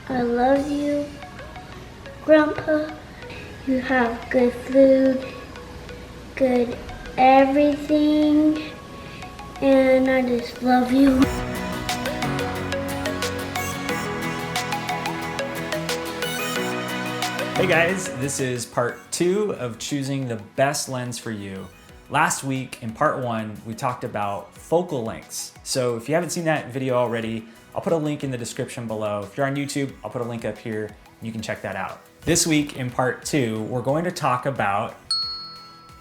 I love you, Grandpa. You have good food, good everything, and I just love you. Hey guys, this is part 2 of choosing the best lens for you. Last week in part 1, we talked about focal lengths. So if you haven't seen that video already, I'll put a link in the description below. If you're on YouTube, I'll put a link up here and you can check that out. This week in part 2, we're going to talk about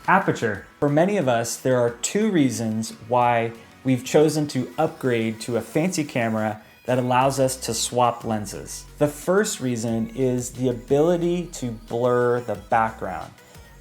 aperture. For many of us, there are 2 reasons why we've chosen to upgrade to a fancy camera that allows us to swap lenses. The first reason is the ability to blur the background.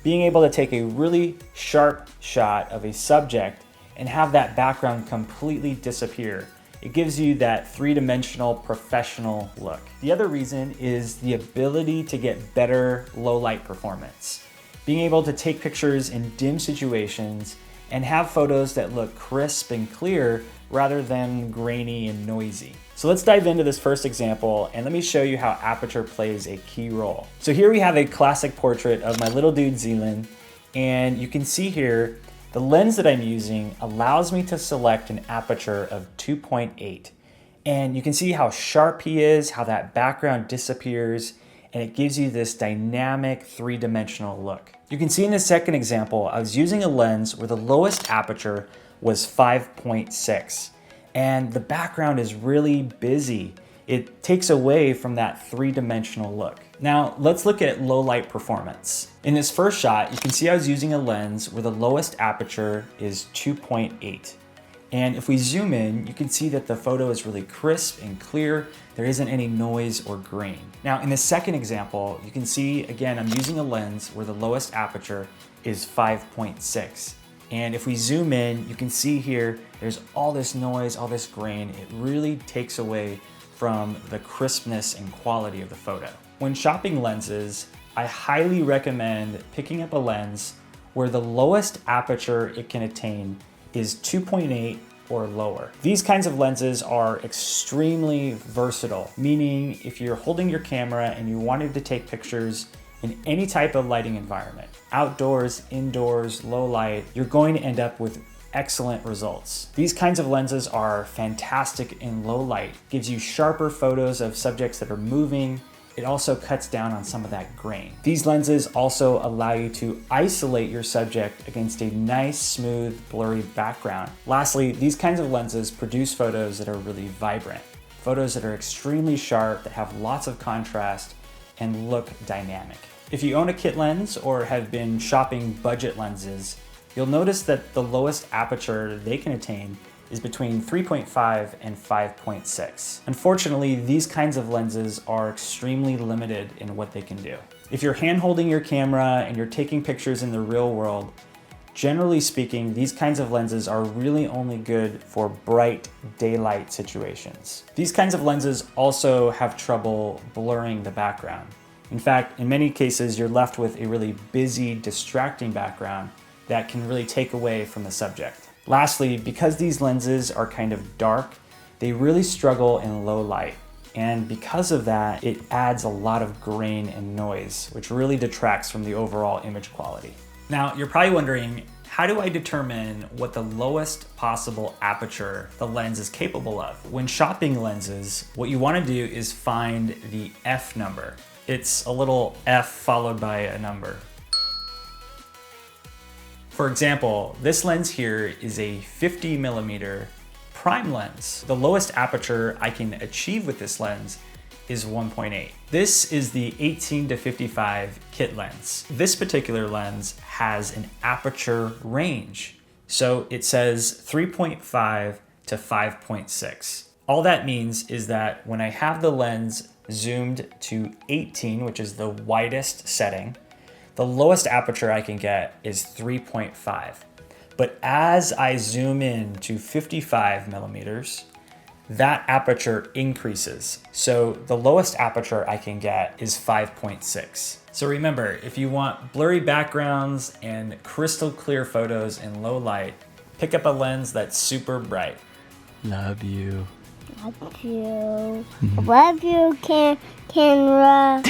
Being able to take a really sharp shot of a subject and have that background completely disappear. It gives you that 3-dimensional professional look. The other reason is the ability to get better low light performance. Being able to take pictures in dim situations and have photos that look crisp and clear rather than grainy and noisy. So let's dive into this first example and let me show you how aperture plays a key role. So here we have a classic portrait of my little dude Zealand, and you can see here the lens that I'm using allows me to select an aperture of 2.8. And you can see how sharp he is, how that background disappears, and it gives you this dynamic 3-dimensional look. You can see in the second example, I was using a lens where the lowest aperture was 5.6, and the background is really busy. It takes away from that 3-dimensional look. Now, let's look at low light performance. In this first shot, you can see I was using a lens where the lowest aperture is 2.8. And if we zoom in, you can see that the photo is really crisp and clear. There isn't any noise or grain. Now, in the second example, you can see, again, I'm using a lens where the lowest aperture is 5.6. And if we zoom in, you can see here, there's all this noise, all this grain. It really takes away from the crispness and quality of the photo. When shopping lenses, I highly recommend picking up a lens where the lowest aperture it can attain is 2.8 or lower. These kinds of lenses are extremely versatile, meaning if you're holding your camera and you wanted to take pictures in any type of lighting environment, outdoors, indoors, low light, you're going to end up with excellent results. These kinds of lenses are fantastic in low light, gives you sharper photos of subjects that are moving. It also cuts down on some of that grain. These lenses also allow you to isolate your subject against a nice, smooth, blurry background. Lastly, these kinds of lenses produce photos that are really vibrant, photos that are extremely sharp, that have lots of contrast and look dynamic. If you own a kit lens or have been shopping budget lenses, you'll notice that the lowest aperture they can attain is between 3.5 and 5.6. Unfortunately, these kinds of lenses are extremely limited in what they can do. If you're hand-holding your camera and you're taking pictures in the real world, generally speaking, these kinds of lenses are really only good for bright daylight situations. These kinds of lenses also have trouble blurring the background. In fact, in many cases, you're left with a really busy, distracting background that can really take away from the subject. Lastly, because these lenses are kind of dark, they really struggle in low light. And because of that, it adds a lot of grain and noise, which really detracts from the overall image quality. Now, you're probably wondering, how do I determine what the lowest possible aperture the lens is capable of? When shopping lenses, what you want to do is find the F number. It's a little F followed by a number. For example, this lens here is a 50mm prime lens. The lowest aperture I can achieve with this lens is 1.8. This is the 18 to 55 kit lens. This particular lens has an aperture range. So it says 3.5 to 5.6. All that means is that when I have the lens zoomed to 18, which is the widest setting, the lowest aperture I can get is 3.5. But as I zoom in to 55mm, that aperture increases. So the lowest aperture I can get is 5.6. So remember, if you want blurry backgrounds and crystal clear photos in low light, pick up a lens that's super bright. Love you. Love you. Love you, camera.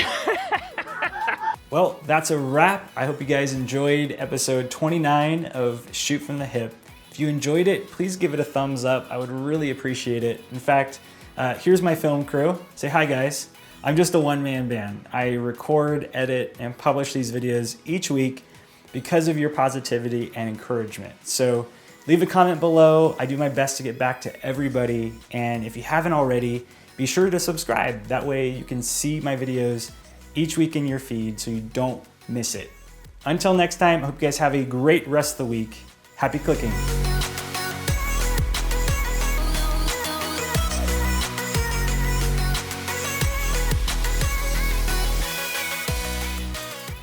Well, that's a wrap. I hope you guys enjoyed episode 29 of Shoot from the Hip. If you enjoyed it, please give it a thumbs up. I would really appreciate it. In fact, here's my film crew. Say hi, guys. I'm just a one-man band. I record, edit, and publish these videos each week because of your positivity and encouragement. So leave a comment below. I do my best to get back to everybody. And if you haven't already, be sure to subscribe. That way you can see my videos each week in your feed so you don't miss it. Until next time, I hope you guys have a great rest of the week. Happy clicking.